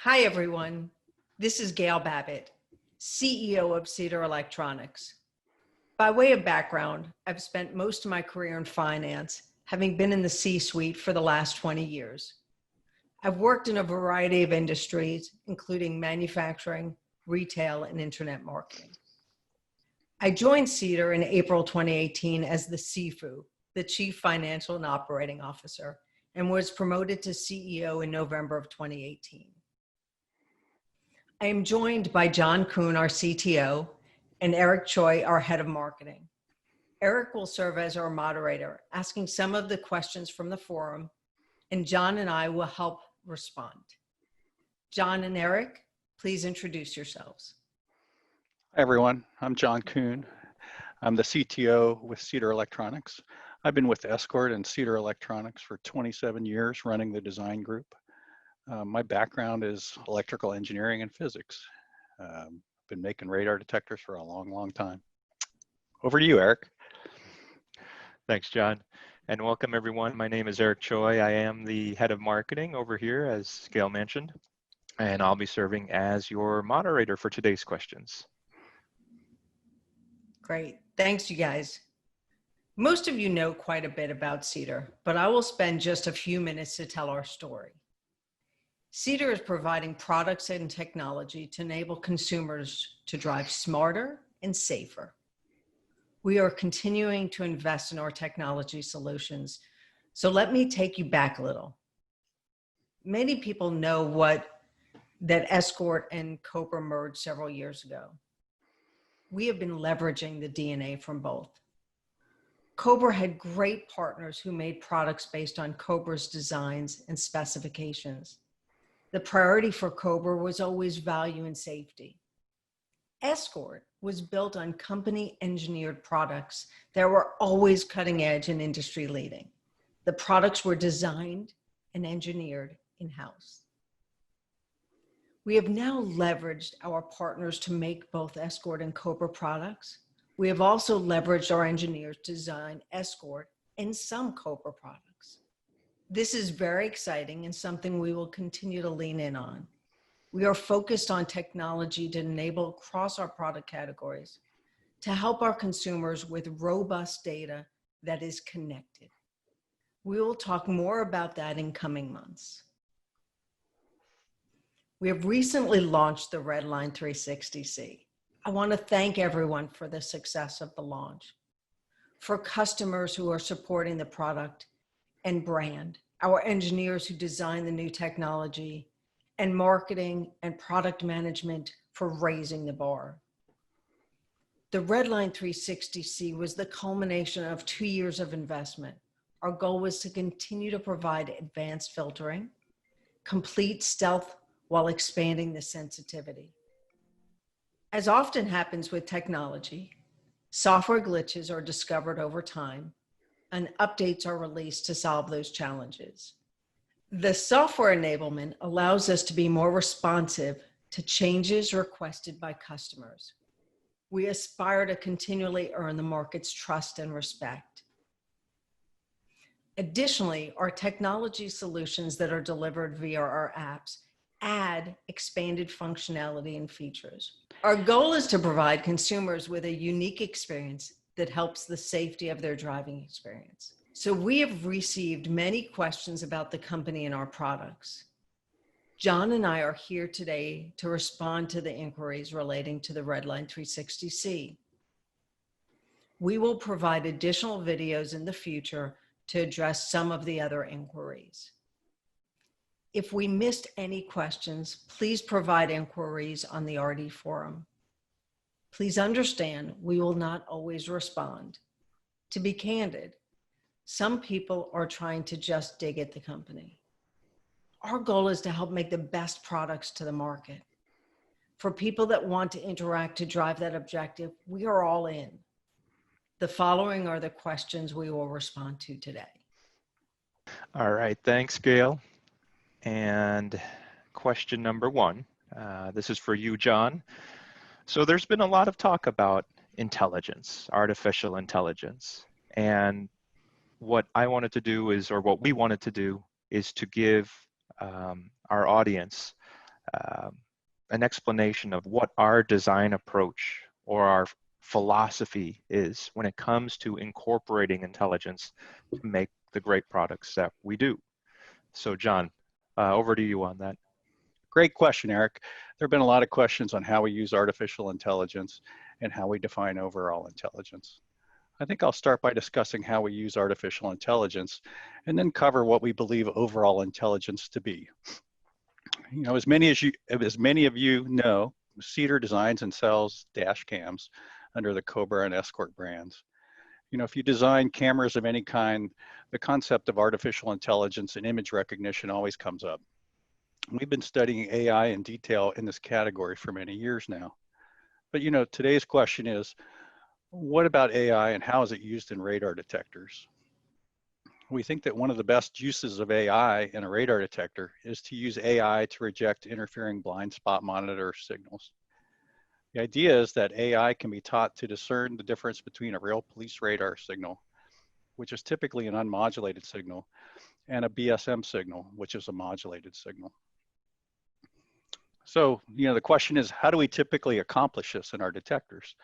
Hi, everyone. This is Gail Babitt, CEO of Cedar Electronics. By way of background, I've spent most of my career in finance, having been in the C-suite for the last 20 years. I've worked in a variety of industries, including manufacturing, retail, and internet marketing. I joined Cedar in April 2018 as the CFO, the Chief Financial and Operating Officer, and was promoted to CEO in November of 2018. I am joined by John Kuhn, our CTO, and Eric Choi, our head of marketing. Eric will serve as our moderator, asking some of the questions from the forum, and John and I will help respond. John and Eric, please introduce yourselves. Hi, everyone. I'm John Kuhn. I'm the CTO with Cedar Electronics. I've been with ESCORT and Cedar Electronics for 27 years running the design group. My background is electrical engineering and physics. Been making radar detectors for a long time. Over to you, Eric. Thanks, John. And welcome, everyone. My name is Eric Choi. I am the head of marketing over here, as Gail mentioned, and I'll be serving as your moderator for today's questions. Great. Thanks, you guys. Most of you know quite a bit about Cedar, but I will spend just a few minutes to tell our story. Cedar is providing products and technology to enable consumers to drive smarter and safer. We are continuing to invest in our technology solutions. So let me take you back a little. Many people know that ESCORT and Cobra merged several years ago. We have been leveraging the DNA from both. Cobra had great partners who made products based on Cobra's designs and specifications. The priority for Cobra was always value and safety. ESCORT was built on company engineered products that were always cutting edge and industry leading. The products were designed and engineered in-house. We have now leveraged our partners to make both ESCORT and Cobra products. We have also leveraged our engineers to design ESCORT and some Cobra products. This is very exciting and something we will continue to lean in on. We are focused on technology to enable across our product categories to help our consumers with robust data that is connected. We will talk more about that in coming months. We have recently launched the Redline 360C. I want to thank everyone for the success of the launch. For customers who are supporting the product and brand, our engineers who design the new technology, and marketing and product management for raising the bar. The Redline 360C was the culmination of 2 years of investment. Our goal was to continue to provide advanced filtering, complete stealth while expanding the sensitivity. As often happens with technology, software glitches are discovered over time and updates are released to solve those challenges. The software enablement allows us to be more responsive to changes requested by customers. We aspire to continually earn the market's trust and respect. Additionally, our technology solutions that are delivered via our apps add expanded functionality and features. Our goal is to provide consumers with a unique experience that helps the safety of their driving experience. So we have received many questions about the company and our products. John and I are here today to respond to the inquiries relating to the Redline 360C. We will provide additional videos in the future to address some of the other inquiries. If we missed any questions, please provide inquiries on the RD forum. Please understand, we will not always respond. To be candid, some people are trying to just dig at the company. Our goal is to help make the best products to the market. For people that want to interact to drive that objective, we are all in. The following are the questions we will respond to today. All right, thanks, Gail. And question number one, this is for you, John. So there's been a lot of talk about intelligence, artificial intelligence. And what I wanted to do is, or what we wanted to do is to give our audience an explanation of what our design approach or our philosophy is when it comes to incorporating intelligence to make the great products that we do. So John, over to you on that. Great question, Eric. There have been a lot of questions on how we use artificial intelligence and how we define overall intelligence. I think I'll start by discussing how we use artificial intelligence and then cover what we believe overall intelligence to be. You know, as many of you know, Cedar designs and sells dash cams under the Cobra and ESCORT brands. You know, if you design cameras of any kind, the concept of artificial intelligence and image recognition always comes up. We've been studying AI in detail in this category for many years now. But you know, today's question is, what about AI and how is it used in radar detectors? We think that one of the best uses of AI in a radar detector is to use AI to reject interfering blind spot monitor signals. The idea is that AI can be taught to discern the difference between a real police radar signal, which is typically an unmodulated signal, and a BSM signal, which is a modulated signal. So, you know, the question is, how do we typically accomplish this in our detectors?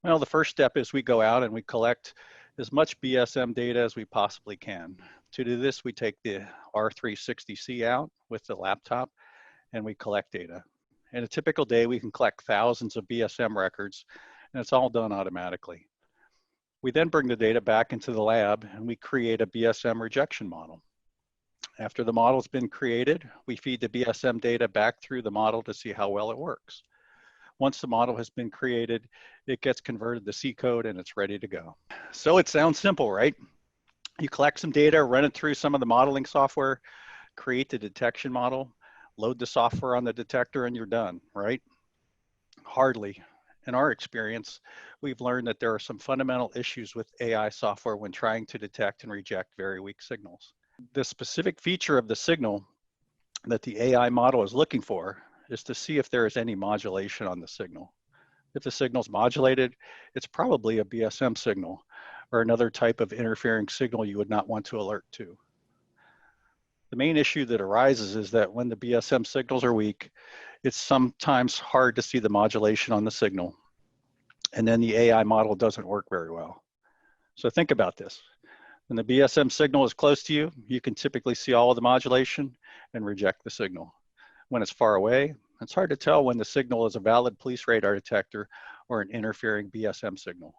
Well, the first step is we go out and we collect as much BSM data as we possibly can. To do this, we take the R360C out with the laptop and we collect data. In a typical day, we can collect thousands of BSM records, and it's all done automatically. We then bring the data back into the lab and we create a BSM rejection model. After the model's been created, we feed the BSM data back through the model to see how well it works. Once the model has been created, it gets converted to C code and it's ready to go. So it sounds simple, right? You collect some data, run it through some of the modeling software, create the detection model, load the software on the detector, and you're done, right? Hardly. In our experience, we've learned that there are some fundamental issues with AI software when trying to detect and reject very weak signals. The specific feature of the signal that the AI model is looking for is to see if there is any modulation on the signal. If the signal is modulated, it's probably a BSM signal or another type of interfering signal you would not want to alert to. The main issue that arises is that when the BSM signals are weak, it's sometimes hard to see the modulation on the signal, and then the AI model doesn't work very well. So think about this. When the BSM signal is close to you, you can typically see all of the modulation and reject the signal. When it's far away, it's hard to tell when the signal is a valid police radar detector or an interfering BSM signal.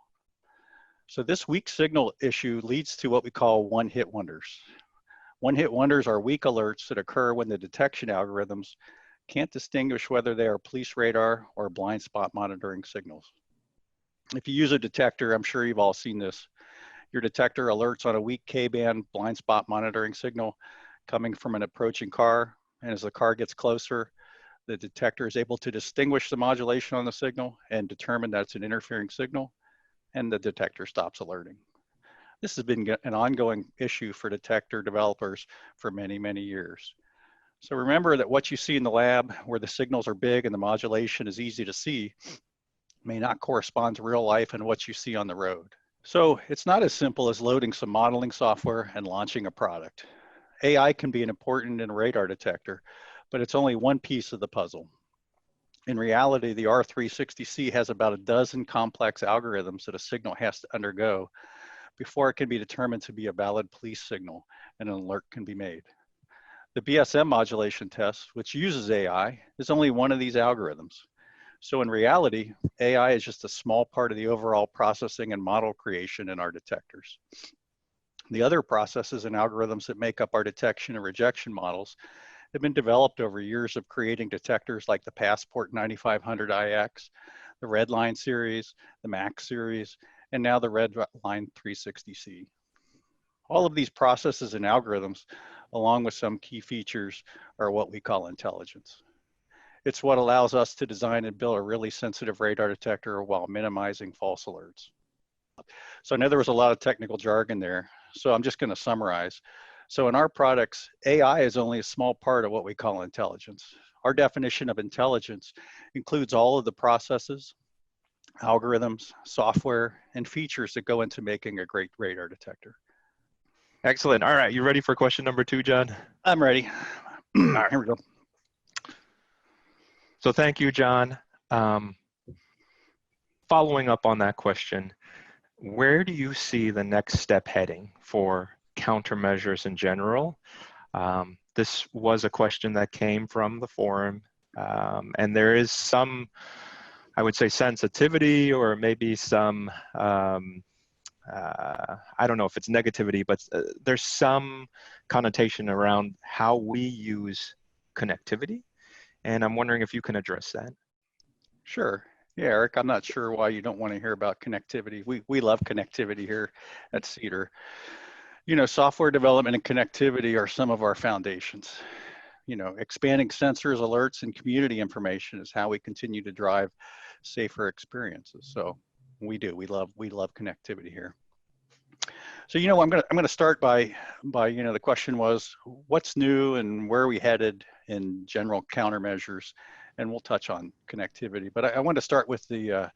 So this weak signal issue leads to what we call one-hit wonders. One-hit wonders are weak alerts that occur when the detection algorithms can't distinguish whether they are police radar or blind spot monitoring signals. If you use a detector, I'm sure you've all seen this. Your detector alerts on a weak K-band blind spot monitoring signal coming from an approaching car. And as the car gets closer, the detector is able to distinguish the modulation on the signal and determine that it's an interfering signal, and the detector stops alerting. This has been an ongoing issue for detector developers for many, many years. So remember that what you see in the lab where the signals are big and the modulation is easy to see may not correspond to real life and what you see on the road. So it's not as simple as loading some modeling software and launching a product. AI can be important in a radar detector, but it's only one piece of the puzzle. In reality, the R360C has about a dozen complex algorithms that a signal has to undergo before it can be determined to be a valid police signal and an alert can be made. The BSM modulation test, which uses AI, is only one of these algorithms. So in reality, AI is just a small part of the overall processing and model creation in our detectors. The other processes and algorithms that make up our detection and rejection models have been developed over years of creating detectors like the Passport 9500iX, the Redline series, the Max series, and now the Redline 360C. All of these processes and algorithms, along with some key features, are what we call intelligence. It's what allows us to design and build a really sensitive radar detector while minimizing false alerts. So I know there was a lot of technical jargon there, so I'm just going to summarize. So in our products, AI is only a small part of what we call intelligence. Our definition of intelligence includes all of the processes, algorithms, software, and features that go into making a great radar detector. Excellent. All right, you ready for question number 2, John? I'm ready. All right. Here we go. So thank you, John. Following up on that question, where do you see the next step heading for countermeasures in general? This was a question that came from the forum, and there is some, I would say, sensitivity or maybe some, I don't know if it's negativity, but there's some connotation around how we use connectivity. And I'm wondering if you can address that. Sure. Yeah, Eric, I'm not sure why you don't want to hear about connectivity. We love connectivity here at Cedar. You know, software development and connectivity are some of our foundations. You know, expanding sensors, alerts, and community information is how we continue to drive safer experiences. So we love connectivity here. So, you know, I'm gonna start by you know, the question was, what's new and where are we headed in general countermeasures, and we'll touch on connectivity. But I want to start with the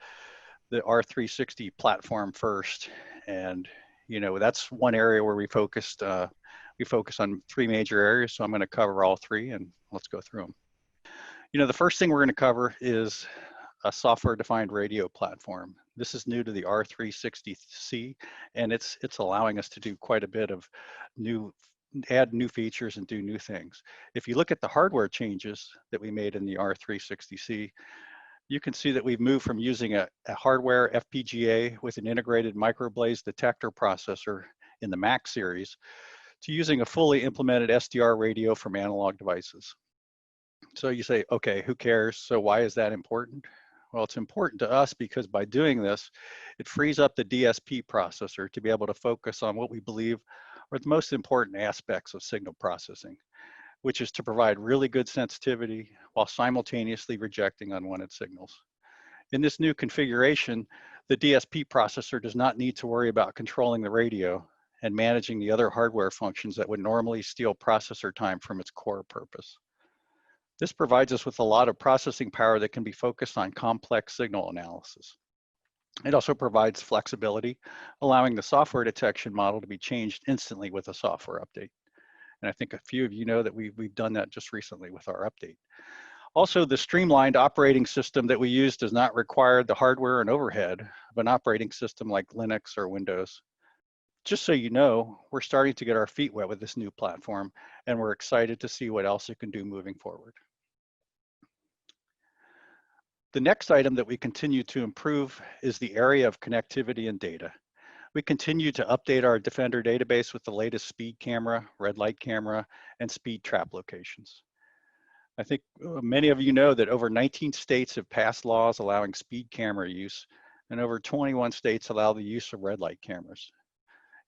R360 platform first, and you know, that's one area where we focus on three major areas. So I'm going to cover all three, and let's go through them. You know, the first thing we're going to cover is a software-defined radio platform. This is new to the R360C, and it's allowing us to do quite a bit of add new features and do new things. If you look at the hardware changes that we made in the R360C, you can see that we've moved from using a hardware FPGA with an integrated microblaze detector processor in the Mac series to using a fully implemented SDR radio from analog devices. So you say, okay, who cares? So why is that important? Well, it's important to us because by doing this, it frees up the DSP processor to be able to focus on what we believe are the most important aspects of signal processing, which is to provide really good sensitivity while simultaneously rejecting unwanted signals. In this new configuration, the DSP processor does not need to worry about controlling the radio and managing the other hardware functions that would normally steal processor time from its core purpose. This provides us with a lot of processing power that can be focused on complex signal analysis. It also provides flexibility, allowing the software detection model to be changed instantly with a software update. And I think a few of you know that we've done that just recently with our update. Also, the streamlined operating system that we use does not require the hardware and overhead of an operating system like Linux or Windows. Just so you know, we're starting to get our feet wet with this new platform, and we're excited to see what else it can do moving forward. The next item that we continue to improve is the area of connectivity and data. We continue to update our Defender database with the latest speed camera, red light camera, and speed trap locations. I think many of you know that over 19 states have passed laws allowing speed camera use, and over 21 states allow the use of red light cameras.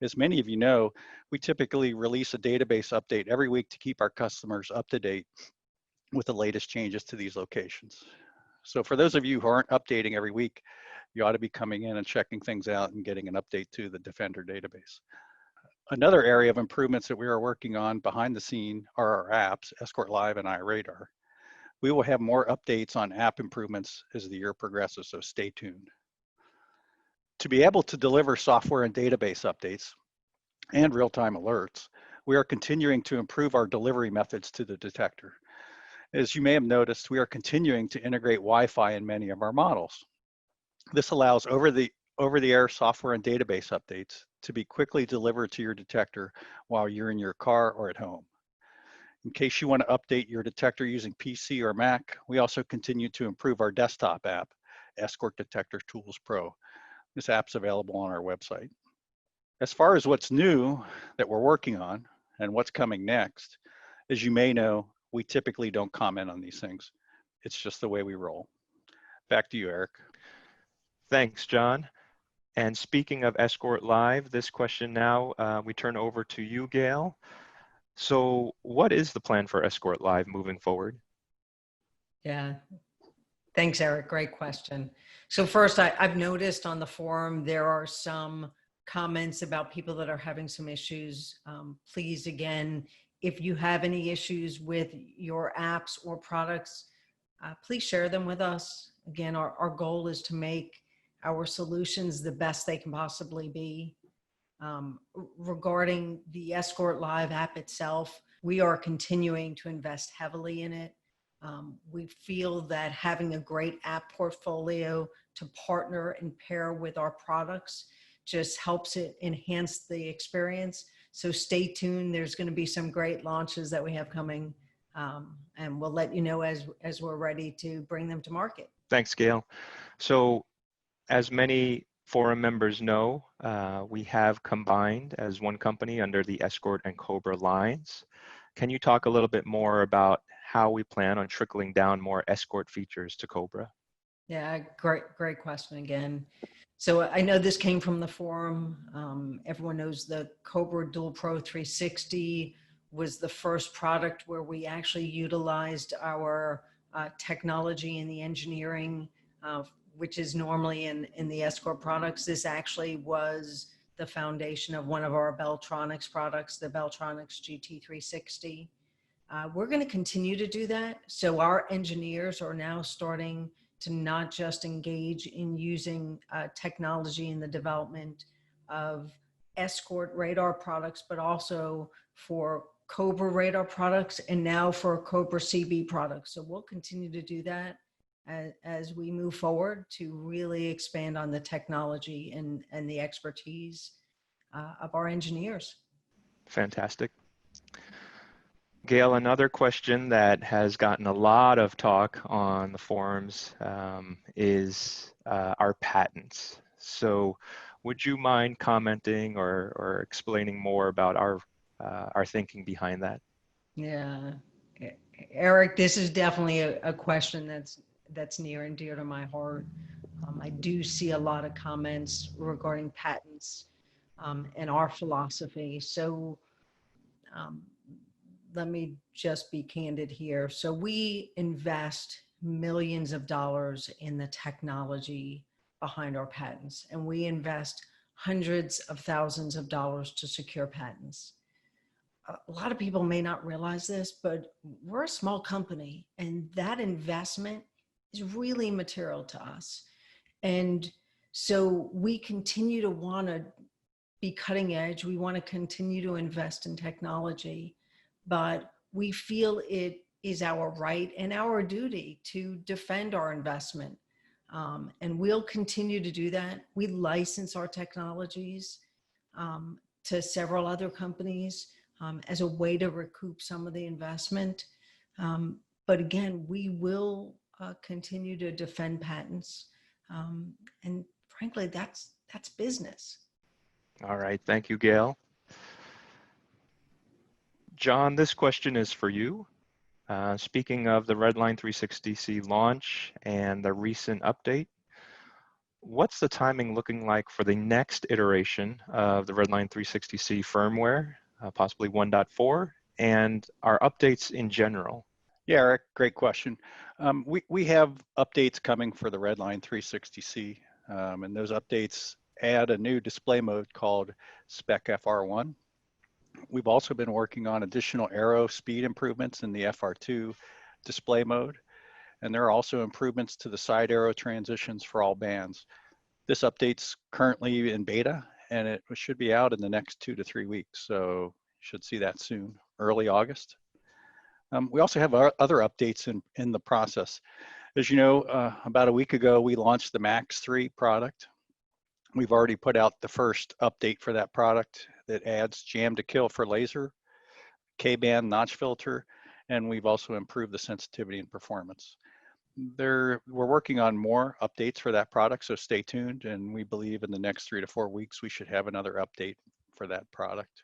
As many of you know, we typically release a database update every week to keep our customers up to date with the latest changes to these locations. So for those of you who aren't updating every week, you ought to be coming in and checking things out and getting an update to the Defender database. Another area of improvements that we are working on behind the scene are our apps, ESCORT Live and iRadar. We will have more updates on app improvements as the year progresses, so stay tuned. To be able to deliver software and database updates and real-time alerts, we are continuing to improve our delivery methods to the detector. As you may have noticed, we are continuing to integrate Wi-Fi in many of our models. This allows over-the-air software and database updates to be quickly delivered to your detector while you're in your car or at home. In case you want to update your detector using PC or Mac, we also continue to improve our desktop app, ESCORT Detector Tools Pro. This app's available on our website. As far as what's new that we're working on and what's coming next, as you may know, we typically don't comment on these things. It's just the way we roll. Back to you, Eric. Thanks, John. And speaking of ESCORT Live, this question now, we turn over to you, Gail. So what is the plan for ESCORT Live moving forward? Yeah, thanks, Eric. Great question. So first, I've noticed on the forum, there are some comments about people that are having some issues. Please, again, if you have any issues with your apps or products, please share them with us. Again, our goal is to make our solutions the best they can possibly be. Regarding the ESCORT Live app itself, we are continuing to invest heavily in it. We feel that having a great app portfolio to partner and pair with our products just helps it enhance the experience. So stay tuned. There's going to be some great launches that we have coming, and we'll let you know as we're ready to bring them to market. Thanks, Gail. So as many forum members know, we have combined as one company under the ESCORT and Cobra lines. Can you talk a little bit more about how we plan on trickling down more ESCORT features to Cobra? Yeah, great question again. So I know this came from the forum. Everyone knows the Cobra Dual Pro 360 was the first product where we actually utilized our technology and the engineering, which is normally in the ESCORT products. This actually was the foundation of one of our Beltronics products, the Beltronics GT360. We're going to continue to do that. So our engineers are now starting to not just engage in using technology in the development of ESCORT radar products, but also for Cobra radar products and now for Cobra CB products. So we'll continue to do that as we move forward to really expand on the technology and the expertise of our engineers. Fantastic. Gail, another question that has gotten a lot of talk on the forums is our patents. So would you mind commenting or explaining more about our thinking behind that? Yeah, Eric, this is definitely a question that's near and dear to my heart. I do see a lot of comments regarding patents and our philosophy. So let me just be candid here. So we invest millions of dollars in the technology behind our patents, and we invest hundreds of thousands of dollars to secure patents. A lot of people may not realize this, but we're a small company, and that investment is really material to us. And so we continue to want to be cutting edge. We want to continue to invest in technology, but we feel it is our right and our duty to defend our investment. And we'll continue to do that. We license our technologies to several other companies as a way to recoup some of the investment. But again, we will continue to defend patents. And frankly, that's business. All right, thank you, Gail. John, this question is for you. Speaking of the Redline 360C launch and the recent update, what's the timing looking like for the next iteration of the Redline 360C firmware, possibly 1.4, and our updates in general? Yeah, Eric, great question. We have updates coming for the Redline 360C, and those updates add a new display mode called Spec FR1. We've also been working on additional aero speed improvements in the FR2 display mode, and there are also improvements to the side arrow transitions for all bands. This update's currently in beta, and it should be out in the next 2 to 3 weeks, so you should see that soon, early August. We also have other updates in the process. As you know, about a week ago, we launched the Max 3 product. We've already put out the first update for that product that adds jam to kill for laser, K-band notch filter, and we've also improved the sensitivity and performance. We're working on more updates for that product, so stay tuned, and we believe in the next 3 to 4 weeks we should have another update for that product.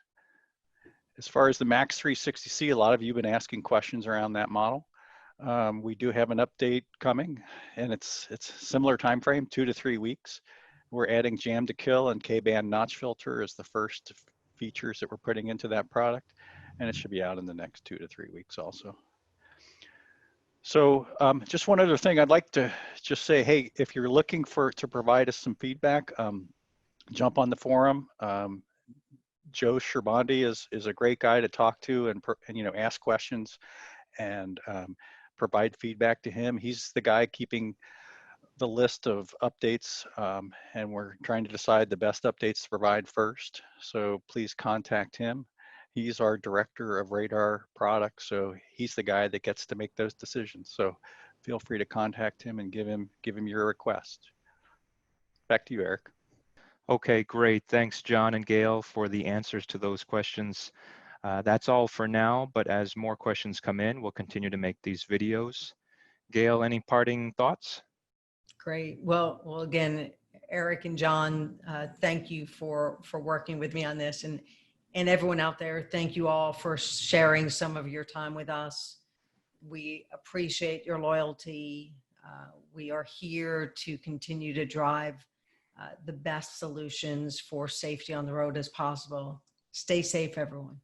As far as the Max 360C, a lot of you have been asking questions around that model. We do have an update coming, and it's a similar time frame, 2 to 3 weeks. We're adding jam to kill and K-band notch filter as the first features that we're putting into that product, and it should be out in the next 2 to 3 weeks also. So just one other thing I'd like to just say, hey, if you're looking to provide us some feedback, jump on the forum. Joe Sherbandi is a great guy to talk to and ask questions and provide feedback to him. He's the guy keeping the list of updates, and we're trying to decide the best updates to provide first. So please contact him. He's our director of radar products, so he's the guy that gets to make those decisions. So feel free to contact him and give him your request. Back to you, Eric. Okay, great. Thanks, John and Gail, for the answers to those questions. That's all for now, but as more questions come in, we'll continue to make these videos. Gail, any parting thoughts? Great. Well, again, Eric and John, thank you for working with me on this, and everyone out there, thank you all for sharing some of your time with us. We appreciate your loyalty. We are here to continue to drive the best solutions for safety on the road as possible. Stay safe, everyone.